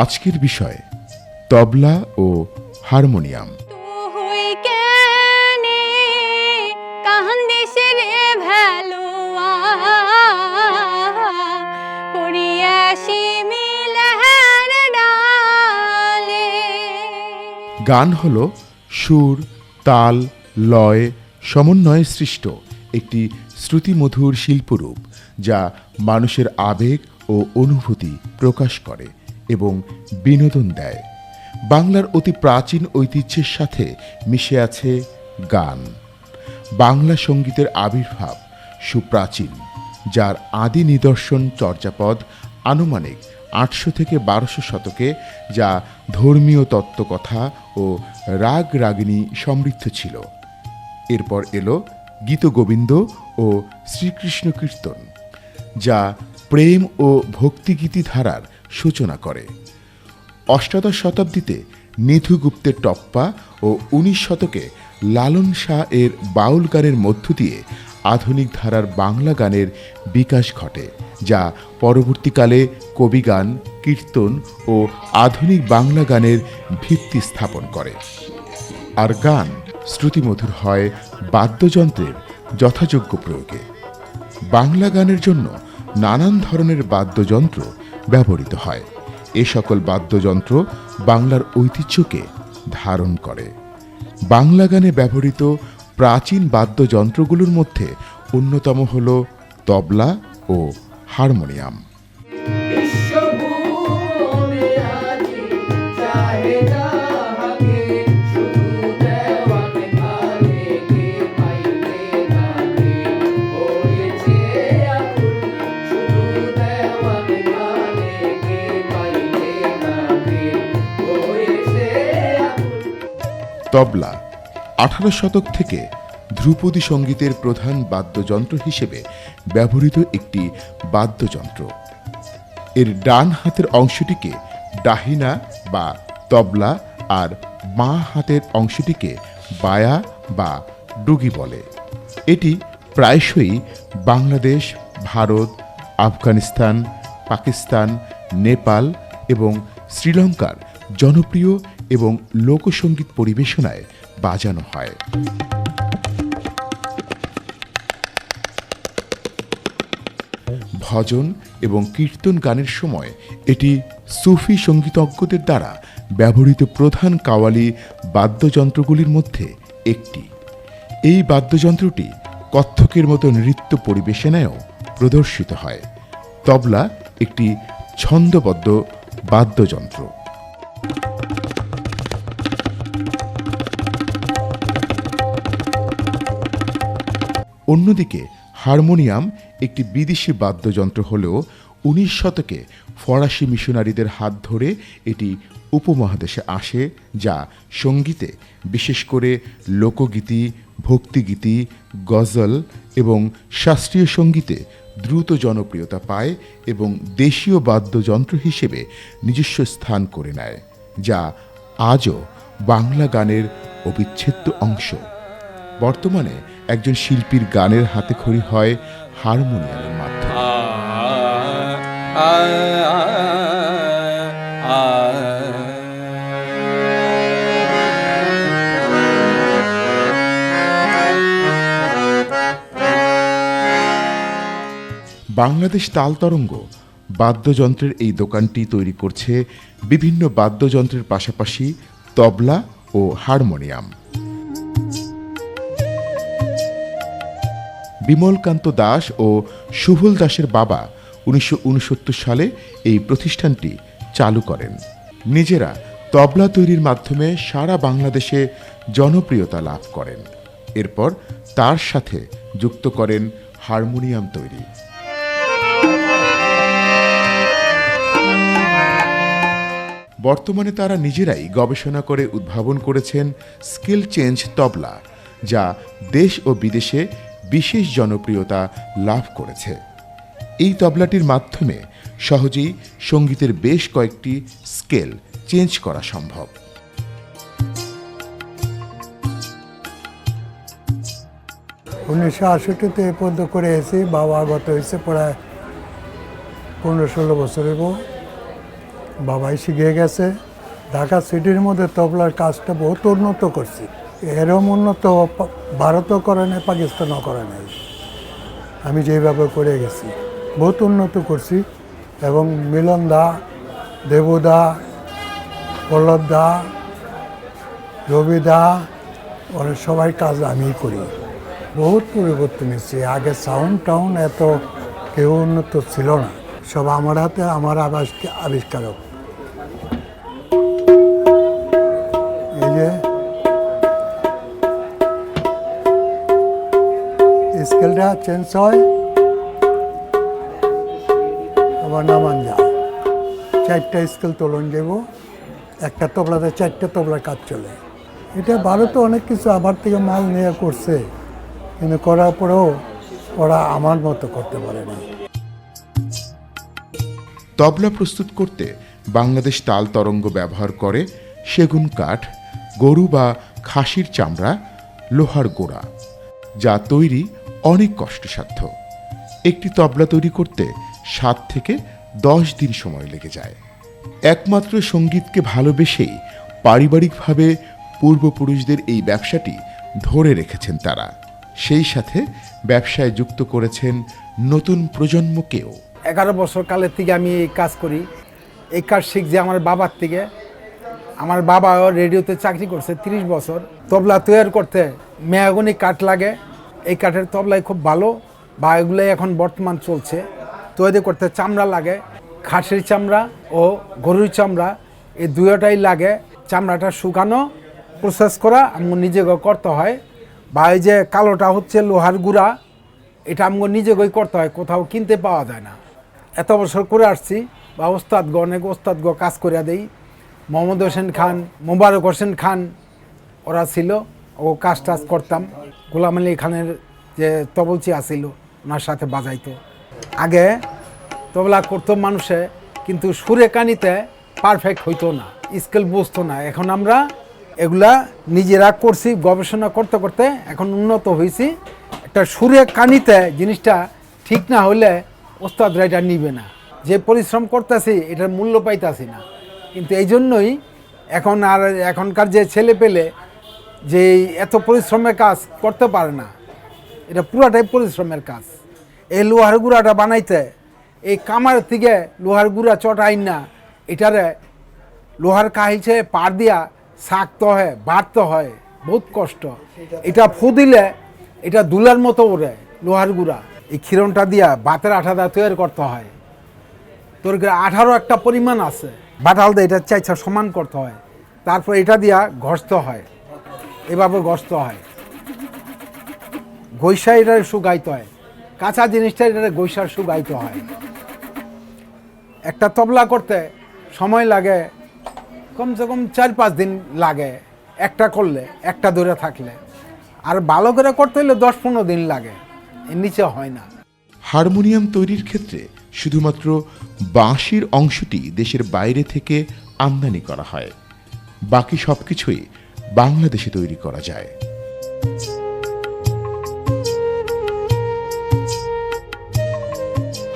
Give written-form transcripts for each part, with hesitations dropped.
আজকের বিষয় তবলা ও হারমোনিয়াম। গান হল সুর, তাল, লয় সমন্বয়ে সৃষ্ট একটি শ্রুতিমধুর শিল্পরূপ, যা মানুষের আবেগ ও অনুভূতি প্রকাশ করে এবং বিনোদন দেয়। বাংলার অতি প্রাচীন ঐতিহ্যের সাথে মিশে আছে গান। বাংলা সঙ্গীতের আবির্ভাব সুপ্রাচীন, যার আদি নিদর্শন চর্যাপদ আনুমানিক 800 থেকে 1200 শতকে, যা ধর্মীয় তত্ত্বকথা ও রাগ রাগিনী সমৃদ্ধ ছিল। এরপর এলো গীতগোবিন্দ ও শ্রীকৃষ্ণ কীর্তন, যা প্রেম ও ভক্তিগীতি ধারার সূচনা করে। অষ্টাদশ শতাব্দীতে নিধু গুপ্তের টপ্পা ও 19 শতকে লালন শাহ এর বাউল গানের মধ্য দিয়ে আধুনিক ধারার বাংলা গানের বিকাশ ঘটে, যা পরবর্তীকালে কবিগান, কীর্তন ও আধুনিক বাংলা গানের ভিত্তি স্থাপন করে। আর গান শ্রুতিমধুর হয় বাদ্যযন্ত্রের যথাযোগ্য প্রয়োগে। বাংলা গানের জন্য নানান ধরনের বাদ্যযন্ত্র ব্যবহৃত হয়। এ সকল বাদ্যযন্ত্র বাংলার ঐতিহ্যকে ধারণ করে। বাংলা গানে ব্যবহৃত প্রাচীন বাদ্যযন্ত্রগুলোর মধ্যে অন্যতম হল তবলা ও হারমোনিয়াম। তবলা 18 শতক থেকে ধ্রুপদী সঙ্গীতের প্রধান বাদ্যযন্ত্র হিসেবে ব্যবহৃত একটি বাদ্যযন্ত্র। এর ডান হাতের অংশটিকে দাহিনা বা তবলা আর বাঁ হাতের অংশটিকে বায়া বা ডুগি বলে। এটি প্রায়শই বাংলাদেশ, ভারত, আফগানিস্তান, পাকিস্তান, নেপাল এবং শ্রীলঙ্কার জনপ্রিয় এবং লোকসঙ্গীত পরিবেশনায় বাজানো হয়। ভজন এবং কীর্তন গানের সময় এটি সুফি সঙ্গীতজ্ঞদের দ্বারা ব্যবহৃত প্রধান কাওয়ালি বাদ্যযন্ত্রগুলির মধ্যে একটি। এই বাদ্যযন্ত্রটি কত্থকের মতো নৃত্য পরিবেশনায়ও প্রদর্শিত হয়। তবলা একটি ছন্দবদ্ধ বাদ্যযন্ত্র। অন্যদিকে হারমোনিয়াম একটি বিদেশি বাদ্যযন্ত্র হলেও 19 শতকে ফরাসি মিশনারিদের হাত ধরে এটি উপমহাদেশে আসে, যা সঙ্গীতে, বিশেষ করে লোকগীতি, ভক্তিগীতি, গজল এবং শাস্ত্রীয় সঙ্গীতে দ্রুত জনপ্রিয়তা পায় এবং দেশীয় বাদ্যযন্ত্র হিসেবে নিজস্ব স্থান করে নেয়, যা আজও বাংলা গানের অবিচ্ছেদ্য অংশ। বর্তমানে একজন শিল্পীর গানের হাতেখড়ি হয় হারমোনিয়ামের মাধ্যমে। বাংলাদেশ তাল তরঙ্গ বাদ্যযন্ত্রের এই দোকানটি তৈরি করছে বিভিন্ন বাদ্যযন্ত্রের পাশাপাশি তবলা ও হারমোনিয়াম। বিমলকান্ত দাস ও সুবল দাসের বাবা 1969 সালে এই প্রতিষ্ঠানটি চালু করেন। নিজেরা তবলা তৈরির মাধ্যমে সারা বাংলাদেশে জনপ্রিয়তা লাভ করেন। এরপর তার সাথে যুক্ত করেন হারমোনিয়াম তৈরি। বর্তমানে তারা নিজেরাই গবেষণা করে উদ্ভাবন করেছেন স্কেল চেঞ্জ তবলা, যা দেশ ও বিদেশে বিশেষ জনপ্রিয়তা লাভ করেছে। এই তবলাটির মাধ্যমে সহজেই সঙ্গীতের বেশ কয়েকটি স্কেল চেঞ্জ করা সম্ভব। উনিশশো 1968-তে এ পর্যন্ত করে এসেছি। বাবা গত হয়েছে প্রায় 15-16 বছর এবং বাবাই শিখে গেছে। ঢাকা সিটির মধ্যে তবলার কাজটা বহুত উন্নত করছি। এরম উন্নত ভারতও করে নাই, পাকিস্তানও করে নাই। আমি যেভাবে করে গেছি বহুত উন্নত করছি। এবং মিলন দা, দেবুদা, পল্লব দা, রবি দা, ওরা সবাই কাজ আমিই করি। বহুত পরিবর্তন এসেছে। আগে সাউন্ড টাউন এত কেউ উন্নত ছিল না। সব আমার হাতে, আমার আবিষ্কারক। এই যে স্কেলটা চেঞ্জ হয়, আবার নামান যায়। 4টা স্কেল তোলন যাব, একটা তবলাতে 4টা তবলার কাজ চলে। এটা ভারতে অনেক কিছু আমার থেকে মাল নিয়ে করছে, কিন্তু করার পরেও ওরা আমার মতো করতে পারে না। তবলা প্রস্তুত করতে বাংলাদেশ তাল তরঙ্গ ব্যবহার করে সেগুন কাঠ, গরু বা খাসির চামড়া, লোহার গোড়া, যা তৈরি অনেক কষ্টসাধ্য। একটি তবলা তৈরি করতে 7 থেকে 10 দিন সময় লেগে যায়। একমাত্র সঙ্গীতকে ভালোবেসেই পারিবারিকভাবে পূর্বপুরুষদের এই ব্যবসাটি ধরে রেখেছেন তারা। সেই সাথে ব্যবসায় যুক্ত করেছেন নতুন প্রজন্মকেও। 11 বছর কালের থেকে আমি এই কাজ করি। এই কাজ শিখছি আমার বাবার থেকে। আমার বাবা রেডিওতে চাকরি করছে 30 বছর। তবলা তৈরি করতে মেহগনি কাঠ লাগে। এই কাঠের তবলাই খুব ভালো, বা এগুলোই এখন বর্তমান চলছে। তৈরি করতে চামড়া লাগে, খাসির চামড়া ও গরুর চামড়া, এই দুয়োটাই লাগে। চামড়াটা শুকানো, প্রসেস করা আমার নিজেকে করতে হয়। বা এই যে কালোটা হচ্ছে লোহার গুঁড়া, এটা আমার নিজেকেই করতে হয়, কোথাও কিনতে পাওয়া যায় না। এত বছর করে আসছি, বা অনেক ওস্তাদগ কাজ করে দেই। মোহাম্মদ হোসেন খান, মোবারক হোসেন খান ওরা ছিল, ও কাজ টাজ করতাম। গোলাম আলী খানের যে তবলচি আসিল, ওনার সাথে বাজাইতো। আগে তবলা করতো মানুষে, কিন্তু সুরে কানিতে পারফেক্ট হইতো না, স্কেল বুঝতো না। এখন আমরা এগুলা নিজেরা করছি, গবেষণা করতে করতে এখন উন্নত হয়েছি। একটা সুরে কানিতে জিনিসটা ঠিক না হলে ওস্তাদরা এটা নিবে না। যে পরিশ্রম করতেছি এটার মূল্য পাইতেছি না। কিন্তু এই জন্যই এখনকার যে ছেলে পেলে যে এত পরিশ্রমের কাজ করতে পারে না, এটা পুরাটাই পরিশ্রমের কাজ। এই লোহার গুঁড়াটা বানাইতে এই কামার থেকে লোহার গুঁড়া চটাই না, এটারে লোহার কাহিছে পার দিয়া শাকতে হয়, বাড়তে হয়, বহুত কষ্ট। এটা ফু দিলে এটা দুলার মতো ওরে লোহার গুঁড়া। এই ক্ষীরণটা দিয়া ভাতের আঠাটা তৈরি করতে হয়। তোর আঠারো একটা পরিমাণ আছে, বাটাল দিয়ে এটা চাইছা সমান করতে হয়। তারপর এটা দিয়া ঘষতে হয়, এভাবে ঘষতে হয়। গৈসা এটা শুকাইতে হয়, কাঁচা জিনিসটা এটা গৈসা শুকাইতে হয়। একটা তবলা করতে সময় লাগে কমসে কম 4-5 দিন লাগে একটা করলে, একটা ধরে থাকলে। আর ভালো করে করতে হলে 10-15 দিন লাগে, এর নিচে হয় না। হারমোনিয়াম তৈরির ক্ষেত্রে শুধুমাত্র বাঁশির অংশটি দেশের বাইরে থেকে আমদানি করা হয়, বাকি সবকিছুই বাংলাদেশে তৈরি করা যায়।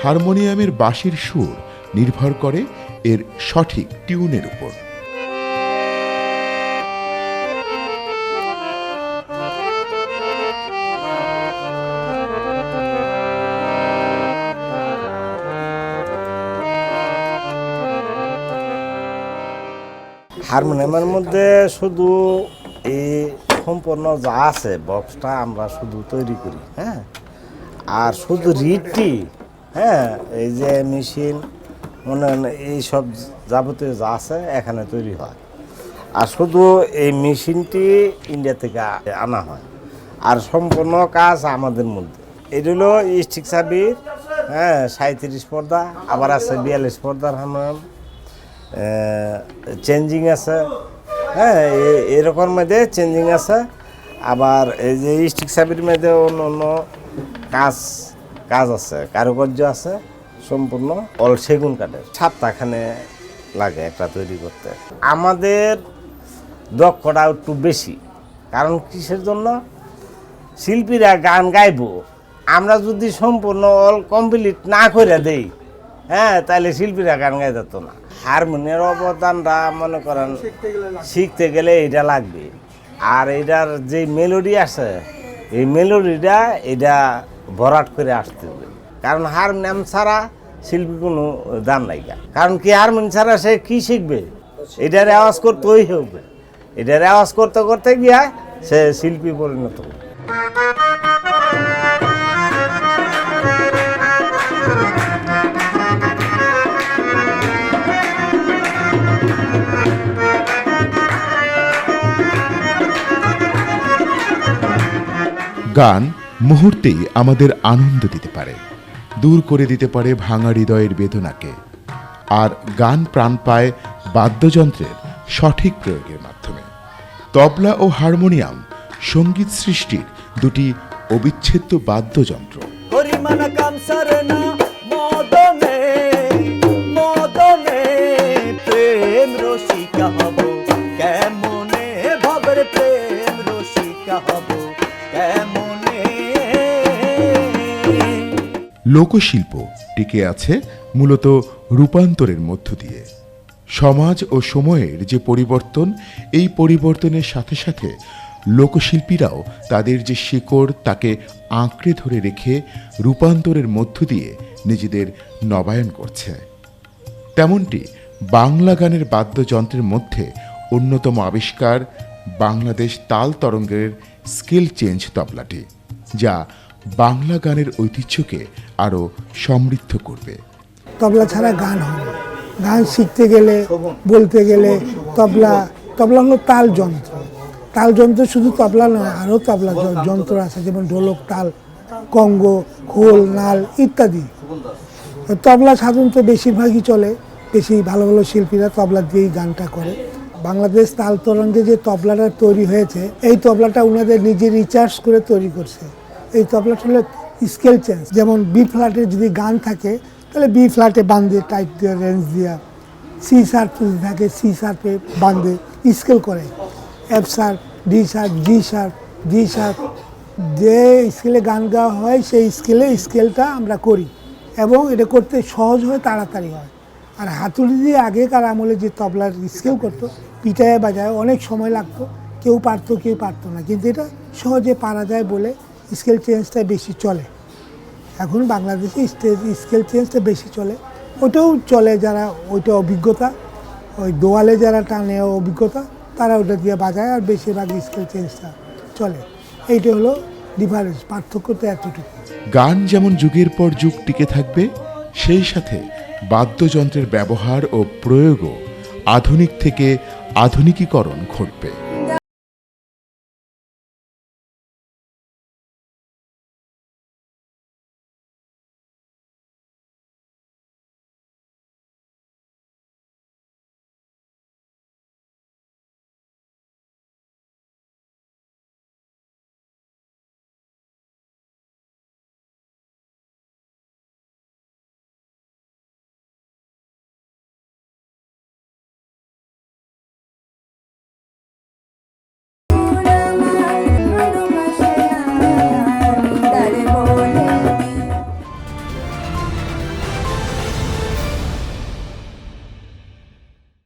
হারমোনিয়ামের বাঁশির সুর নির্ভর করে এর সঠিক টিউনের উপর। হারমোনিয়ামের মধ্যে শুধু এই সম্পূর্ণ যা আছে বক্সটা আমরা শুধু তৈরি করি, হ্যাঁ। আর শুধু রিডটি, হ্যাঁ, এই যে মেশিন মনে এইসব যাবতীয় যা আছে এখানে তৈরি হয়। আর শুধু এই মেশিনটি ইন্ডিয়া থেকে আনা হয়। আর সম্পূর্ণ কাজ আমাদের মধ্যে। এটা হলো স্টিক চাবির, হ্যাঁ, 37 পর্দা, আবার আছে 42 পর্দার হারমোনিয়াম, চেঞ্জিং আছে, হ্যাঁ, এরকম মধ্যে চেঞ্জিং আছে। আবার এই যে স্টিক চাবির মধ্যে অন্য অন্য কাজ আছে, কারুকার্য আছে, সম্পূর্ণ অল সেগুন কাঠের। 7টাখানে লাগে একটা তৈরি করতে। আমাদের দক্ষতা একটু বেশি, কারণ কিসের জন্য? শিল্পীরা গান গাইব, আমরা যদি সম্পূর্ণ অল কমপ্লিট না করে দেই, হ্যাঁ, তাহলে শিল্পীরা গান গাই যেত না। হারমোনিয়ার অবদানটা মনে করেন শিখতে গেলে এটা লাগবে। আর এটার যে মেলোডি আছে এই মেলোডিটা এটা ভরাট করে আসতে হবে, কারণ হারমোনিয়াম ছাড়া শিল্পী কোনো দাম নাই। কারণ কি হারমোনিয়াম ছাড়া সে কি শিখবে? এটার আওয়াজ করতেই হবে, এটার আওয়াজ করতে করতে গিয়া সে শিল্পী পরিণত হবে। গান মুহূর্তেই আমাদের আনন্দ দিতে পারে, দূর করে দিতে পারে ভাঙা হৃদয়ের বেদনাকে। আর গান প্রাণ পায় বাদ্যযন্ত্রের সঠিক প্রয়োগের মাধ্যমে। তবলা ও হারমোনিয়াম সঙ্গীত সৃষ্টির দুটি অবিচ্ছেদ্য বাদ্যযন্ত্র। হরিমানা কামসারে না মদনে মদনে প্রেম রসিকা হব কেমনে ভবের প্রেম রসিকা হব কেমনে। লোকশিল্প টিকে আছে মূলত রূপান্তরের মধ্য দিয়ে। সমাজ ও সময়ের যে পরিবর্তন, এই পরিবর্তনের সাথে সাথে লোকশিল্পীরাও তাদের যে শিকড় তাকে আঁকড়ে ধরে রেখে রূপান্তরের মধ্য দিয়ে নিজেদের নবায়ন করছে। তেমনটি বাংলা গানের বাদ্যযন্ত্রের মধ্যে অন্যতম আবিষ্কার বাংলাদেশ তাল তরঙ্গের স্কেল চেঞ্জ তবলাটি, যা বাংলা গানের ঐতিহ্যকে আরও সমৃদ্ধ করবে। তবলা ছাড়া গান হয় না। গান শিখতে গেলে, বলতে গেলে তবলা হলো তাল যন্ত্র। তাল যন্ত্র শুধু তবলা নয়, আরও তবলা যন্ত্র আছে, যেমন ঢোলক, তাল, কঙ্গ, খোল, নাল ইত্যাদি। তবলা সাধারণত বেশিরভাগই চলে, বেশি ভালো ভালো শিল্পীরা তবলা দিয়েই গানটা করে। বাংলাদেশ তাল তরঙ্গে যে তবলাটা তৈরি হয়েছে, এই তবলাটা ওনাদের নিজে রিচার্জ করে তৈরি করছে। এই তবলাটা হলো স্কেল চেঞ্জ। যেমন বি ফ্ল্যাটে যদি গান থাকে তাহলে বি ফ্ল্যাটে বাঁধে, টাইপ দিয়ে, রেঞ্জ দিয়া। সি শার্প যদি থাকে সি শার্পে বাঁধে, স্কেল করে। এফ শার্প, ডি শার্প, জি শার্প, জি শার্প, যে স্কেলে গান গাওয়া হয় সেই স্কেলটা আমরা করি, এবং এটা করতে সহজ হয়, তাড়াতাড়ি হয়। আর হাতুড়ি দিয়ে আগেকার আমলে যে তবলার স্কেল করতো, পিটায় বাজায়, অনেক সময় লাগতো, কেউ পারতো কেউ পারতো না, কিন্তু এটা সহজে পারা যায় বলে স্কেল চেঞ্জটা বেশি চলে। এখন বাংলাদেশে স্কেল চেঞ্জটা বেশি চলে। ওটাও চলে যারা ওইটা অভিজ্ঞতা, ওই দোয়ালে যারা টানে অভিজ্ঞতা, তারা ওটা দিয়ে বাজায়, আর বেশিরভাগ স্কেল চেঞ্জটা চলে। এইটা হলো ডিফারেন্স, পার্থক্য তো এতটুকু। গান যেমন যুগের পর যুগ টিকে থাকবে, সেই সাথে বাদ্যযন্ত্রের ব্যবহার ও প্রয়োগও আধুনিক থেকে আধুনিকীকরণ ঘটবে।